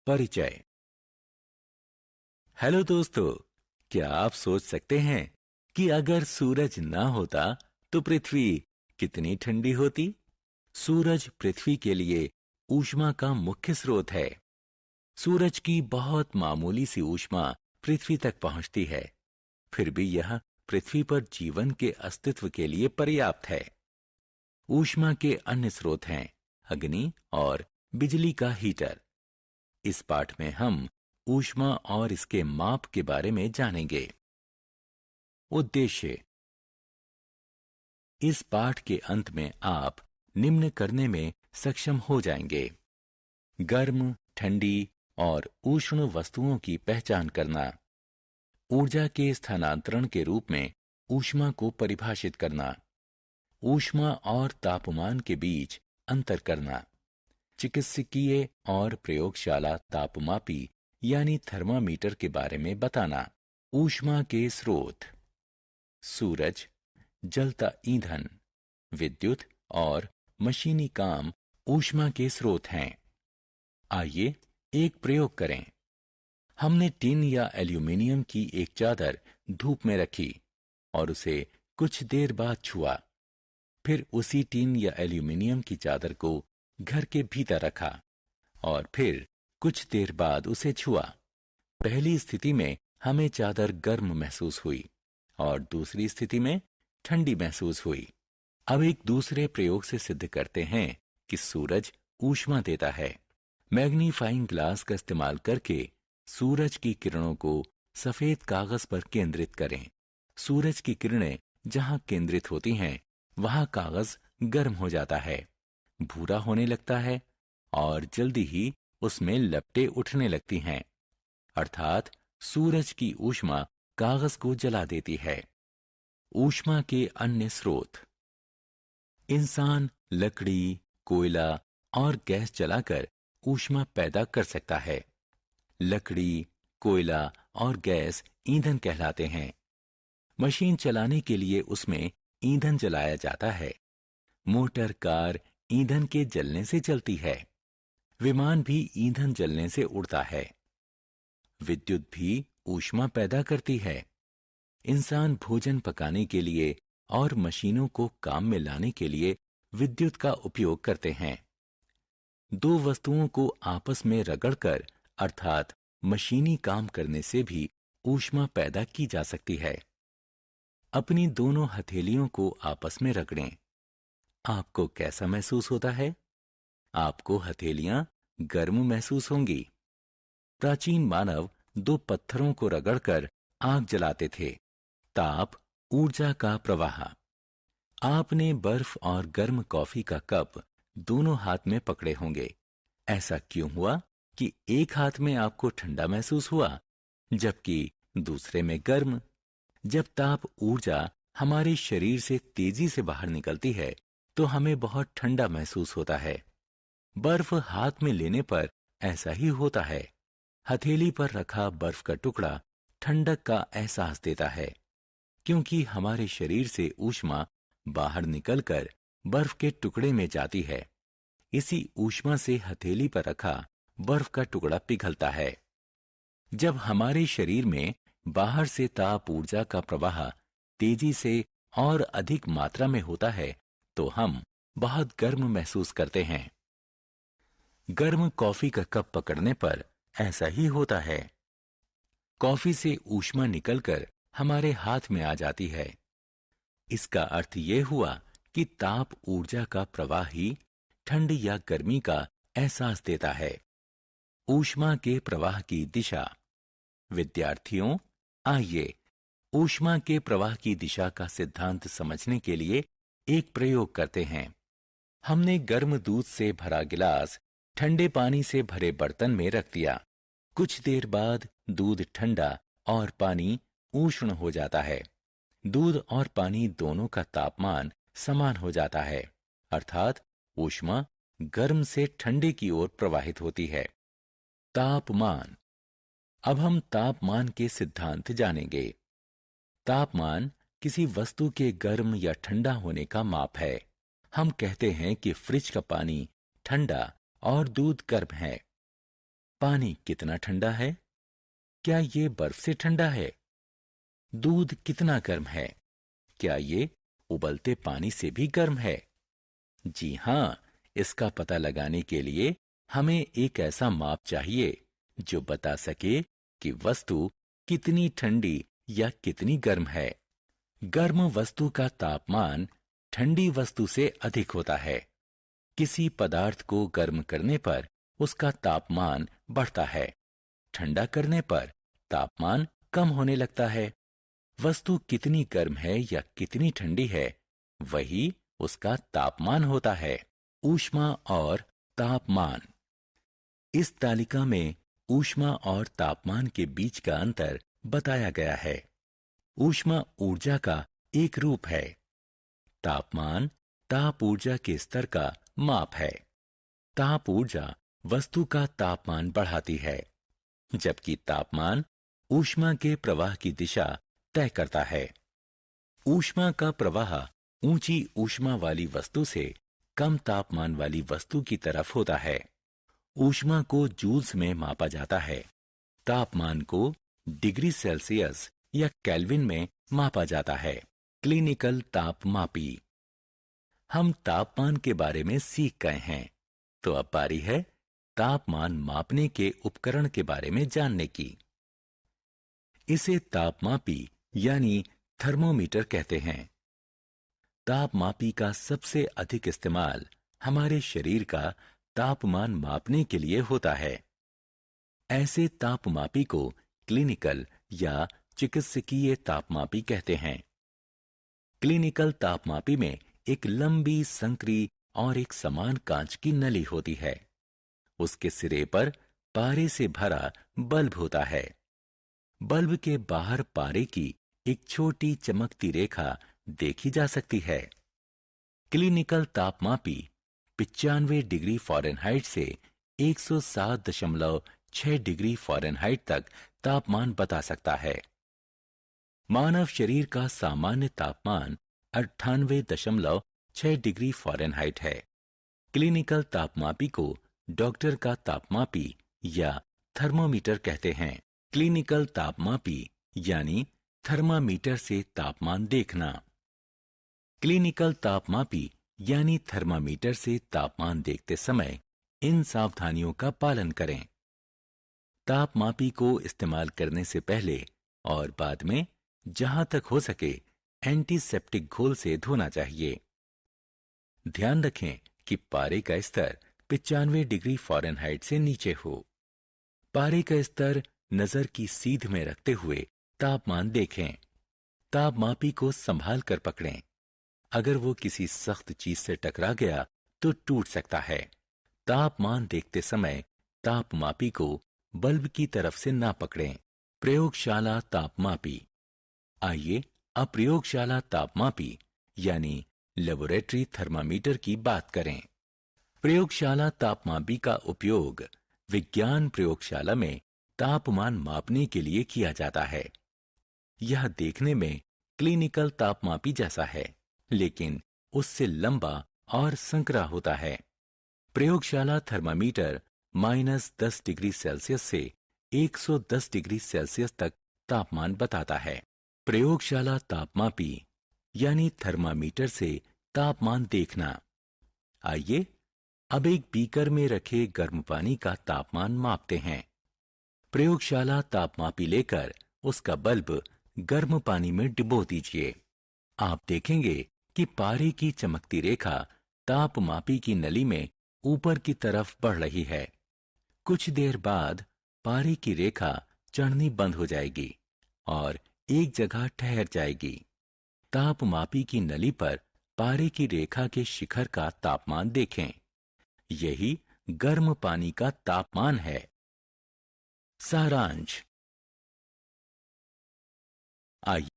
परिचय। हेलो दोस्तों, क्या आप सोच सकते हैं कि अगर सूरज ना होता तो पृथ्वी कितनी ठंडी होती? सूरज पृथ्वी के लिए ऊष्मा का मुख्य स्रोत है। सूरज की बहुत मामूली सी ऊष्मा पृथ्वी तक पहुंचती है, फिर भी यह पृथ्वी पर जीवन के अस्तित्व के लिए पर्याप्त है। ऊष्मा के अन्य स्रोत हैं अग्नि और बिजली का हीटर। इस पाठ में हम ऊष्मा और इसके माप के बारे में जानेंगे। उद्देश्य। इस पाठ के अंत में आप निम्न करने में सक्षम हो जाएंगे: गर्म, ठंडी और उष्ण वस्तुओं की पहचान करना, ऊर्जा के स्थानांतरण के रूप में ऊष्मा को परिभाषित करना, ऊष्मा और तापमान के बीच अंतर करना, चिकित्सकीय और प्रयोगशाला तापमापी यानी थर्मामीटर के बारे में बताना। ऊष्मा के स्रोत: सूरज, जलता ईंधन, विद्युत और मशीनी काम ऊष्मा के स्रोत हैं। आइए एक प्रयोग करें। हमने टिन या एल्यूमीनियम की एक चादर धूप में रखी और उसे कुछ देर बाद छुआ। फिर उसी टिन या एल्यूमीनियम की चादर को घर के भीतर रखा और फिर कुछ देर बाद उसे छुआ। पहली स्थिति में हमें चादर गर्म महसूस हुई और दूसरी स्थिति में ठंडी महसूस हुई। अब एक दूसरे प्रयोग से सिद्ध करते हैं कि सूरज ऊष्मा देता है। मैग्नीफाइंग ग्लास का इस्तेमाल करके सूरज की किरणों को सफेद कागज पर केंद्रित करें। सूरज की किरणें जहां केंद्रित होती हैं, वहां कागज गर्म हो जाता है, भूरा होने लगता है और जल्दी ही उसमें लपटें उठने लगती हैं। अर्थात सूरज की ऊष्मा कागज को जला देती है। ऊष्मा के अन्य स्रोत: इंसान लकड़ी, कोयला और गैस जलाकर ऊष्मा पैदा कर सकता है। लकड़ी, कोयला और गैस ईंधन कहलाते हैं। मशीन चलाने के लिए उसमें ईंधन जलाया जाता है। मोटर कार ईंधन के जलने से चलती है। विमान भी ईंधन जलने से उड़ता है। विद्युत भी ऊष्मा पैदा करती है। इंसान भोजन पकाने के लिए और मशीनों को काम में लाने के लिए विद्युत का उपयोग करते हैं। दो वस्तुओं को आपस में रगड़कर अर्थात मशीनी काम करने से भी ऊष्मा पैदा की जा सकती है। अपनी दोनों हथेलियों को आपस में रगड़ें। आपको कैसा महसूस होता है? आपको हथेलियां गर्म महसूस होंगी। प्राचीन मानव दो पत्थरों को रगड़कर आग जलाते थे। ताप, ऊर्जा का प्रवाह। आपने बर्फ और गर्म कॉफी का कप दोनों हाथ में पकड़े होंगे। ऐसा क्यों हुआ कि एक हाथ में आपको ठंडा महसूस हुआ जबकि दूसरे में गर्म? जब ताप ऊर्जा हमारे शरीर से तेजी से बाहर निकलती है तो हमें बहुत ठंडा महसूस होता है। बर्फ हाथ में लेने पर ऐसा ही होता है। हथेली पर रखा बर्फ का टुकड़ा ठंडक का एहसास देता है, क्योंकि हमारे शरीर से ऊष्मा बाहर निकलकर बर्फ के टुकड़े में जाती है। इसी ऊष्मा से हथेली पर रखा बर्फ का टुकड़ा पिघलता है। जब हमारे शरीर में बाहर से ताप ऊर्जा का प्रवाह तेजी से और अधिक मात्रा में होता है तो हम बहुत गर्म महसूस करते हैं। गर्म कॉफी का कप पकड़ने पर ऐसा ही होता है। कॉफी से ऊष्मा निकलकर हमारे हाथ में आ जाती है। इसका अर्थ यह हुआ कि ताप ऊर्जा का प्रवाह ही ठंड या गर्मी का एहसास देता है। ऊष्मा के प्रवाह की दिशा। विद्यार्थियों, आइए ऊष्मा के प्रवाह की दिशा का सिद्धांत समझने के लिए एक प्रयोग करते हैं। हमने गर्म दूध से भरा गिलास ठंडे पानी से भरे बर्तन में रख दिया। कुछ देर बाद दूध ठंडा और पानी उष्ण हो जाता है। दूध और पानी दोनों का तापमान समान हो जाता है, अर्थात ऊष्मा गर्म से ठंडे की ओर प्रवाहित होती है। तापमान। अब हम तापमान के सिद्धांत जानेंगे। तापमान किसी वस्तु के गर्म या ठंडा होने का माप है। हम कहते हैं कि फ्रिज का पानी ठंडा और दूध गर्म है। पानी कितना ठंडा है? क्या ये बर्फ से ठंडा है? दूध कितना गर्म है? क्या ये उबलते पानी से भी गर्म है? जी हाँ, इसका पता लगाने के लिए हमें एक ऐसा माप चाहिए जो बता सके कि वस्तु कितनी ठंडी या कितनी गर्म है। गर्म वस्तु का तापमान ठंडी वस्तु से अधिक होता है। किसी पदार्थ को गर्म करने पर उसका तापमान बढ़ता है, ठंडा करने पर तापमान कम होने लगता है। वस्तु कितनी गर्म है या कितनी ठंडी है, वही उसका तापमान होता है। ऊष्मा और तापमान। इस तालिका में ऊष्मा और तापमान के बीच का अंतर बताया गया है। ऊष्मा ऊर्जा का एक रूप है। तापमान ताप ऊर्जा के स्तर का माप है। ताप ऊर्जा वस्तु का तापमान बढ़ाती है, जबकि तापमान ऊष्मा के प्रवाह की दिशा तय करता है। ऊष्मा का प्रवाह ऊंची ऊष्मा वाली वस्तु से कम तापमान वाली वस्तु की तरफ होता है। ऊष्मा को जूल्स में मापा जाता है। तापमान को डिग्री सेल्सियस या केल्विन में मापा जाता है। क्लिनिकल तापमापी। हम तापमान के बारे में सीख गए हैं, तो अब बारी है तापमान मापने के उपकरण के बारे में जानने की। इसे तापमापी यानी थर्मोमीटर कहते हैं। तापमापी का सबसे अधिक इस्तेमाल हमारे शरीर का तापमान मापने के लिए होता है। ऐसे तापमापी को क्लिनिकल या चिकित्सकीय तापमापी कहते हैं। क्लिनिकल तापमापी में एक लंबी संकरी और एक समान कांच की नली होती है। उसके सिरे पर पारे से भरा बल्ब होता है। बल्ब के बाहर पारे की एक छोटी चमकती रेखा देखी जा सकती है। क्लिनिकल तापमापी 95 डिग्री फ़ारेनहाइट से 107.6 डिग्री फ़ारेनहाइट तक तापमान बता सकता है। मानव शरीर का सामान्य तापमान 98.6 डिग्री फ़ारेनहाइट है। क्लिनिकल तापमापी को डॉक्टर का तापमापी या थर्मोमीटर कहते हैं। क्लिनिकल तापमापी यानी थर्मामीटर से तापमान देखना। क्लिनिकल तापमापी यानी थर्मामीटर से तापमान देखते समय इन सावधानियों का पालन करें। तापमापी को इस्तेमाल करने से पहले और बाद में जहां तक हो सके एंटीसेप्टिक घोल से धोना चाहिए। ध्यान रखें कि पारे का स्तर 95 डिग्री फ़ारेनहाइट से नीचे हो। पारे का स्तर नजर की सीध में रखते हुए तापमान देखें। तापमापी को संभाल कर पकड़ें। अगर वो किसी सख्त चीज से टकरा गया तो टूट सकता है। तापमान देखते समय तापमापी को बल्ब की तरफ से ना पकड़ें। प्रयोगशाला तापमापी। आइए अब प्रयोगशाला तापमापी यानी लेबोरेटरी थर्मामीटर की बात करें। प्रयोगशाला तापमापी का उपयोग विज्ञान प्रयोगशाला में तापमान मापने के लिए किया जाता है। यह देखने में क्लिनिकल तापमापी जैसा है, लेकिन उससे लंबा और संकरा होता है। प्रयोगशाला थर्मामीटर -10 डिग्री सेल्सियस से 110 डिग्री सेल्सियस तक तापमान बताता है। प्रयोगशाला तापमापी यानी थर्मामीटर से तापमान देखना। आइए अब एक बीकर में रखे गर्म पानी का तापमान मापते हैं। प्रयोगशाला तापमापी लेकर उसका बल्ब गर्म पानी में डुबो दीजिए। आप देखेंगे कि पारे की चमकती रेखा तापमापी की नली में ऊपर की तरफ बढ़ रही है। कुछ देर बाद पारे की रेखा चढ़नी बंद हो जाएगी और एक जगह ठहर जाएगी। तापमापी की नली पर पारे की रेखा के शिखर का तापमान देखें। यही गर्म पानी का तापमान है। सारांश। आइए